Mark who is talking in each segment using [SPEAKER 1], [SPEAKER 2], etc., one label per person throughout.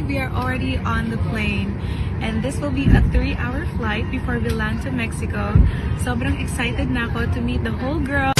[SPEAKER 1] we are already on the plane. And this will be a 3-hour flight before we land to Mexico. Sobrang excited na ako to meet the whole girl.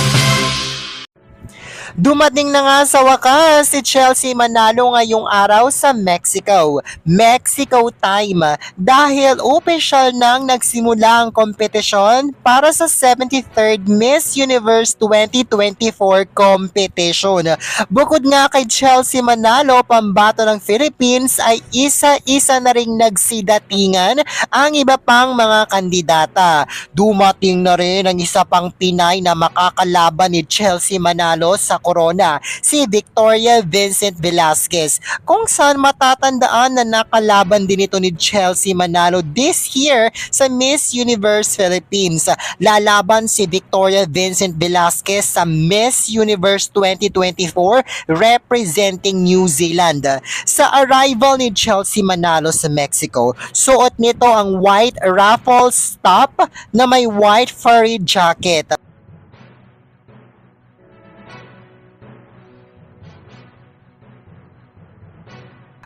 [SPEAKER 2] Dumating na nga sa wakas si Chelsea Manalo ngayong araw sa Mexico. Mexico time dahil official nang nagsimula ang kompetisyon para sa 73rd Miss Universe 2024 competition. Bukod nga kay Chelsea Manalo, pambato ng Philippines ay isa-isa na ring nagsidatingan ang iba pang mga kandidata. Dumating na rin ang isa pang Pinay na makakalaban ni Chelsea Manalo sa corona, si Victoria Vincent Velasquez, kung saan matatandaan na nakalaban din ito ni Chelsea Manalo this year sa Miss Universe Philippines. Lalaban si Victoria Vincent Velasquez sa Miss Universe 2024 representing New Zealand. Sa arrival ni Chelsea Manalo sa Mexico, suot nito ang white ruffles top na may white furry jacket.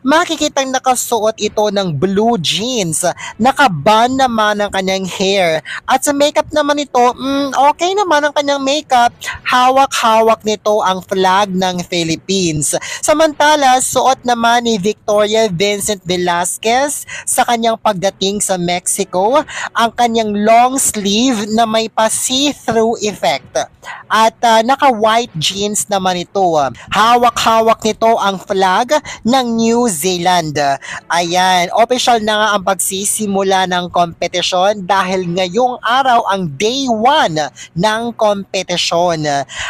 [SPEAKER 2] Makikitang nakasuot ito ng blue jeans. Nakaban naman ang kanyang hair. At sa makeup naman ito, okay naman ang kanyang makeup. Hawak-hawak nito ang flag ng Philippines. Samantala, suot naman ni Victoria Vincent Velasquez sa kanyang pagdating sa Mexico ang kanyang long sleeve na may pa-see-through effect. At naka-white jeans naman ito. Hawak-hawak nito ang flag ng New Zealand. Ayan, official na nga ang pagsisimula ng kompetisyon dahil ngayong araw ang day 1 ng kompetisyon.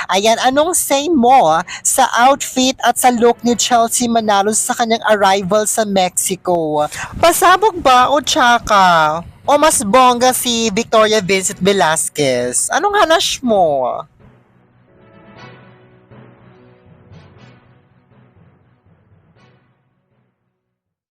[SPEAKER 2] Ayan, anong say mo sa outfit at sa look ni Chelsea Manalo sa kanyang arrival sa Mexico? Pasabog ba o tsaka? O mas bongga si Victoria Vincent Velasquez? Anong hanas mo?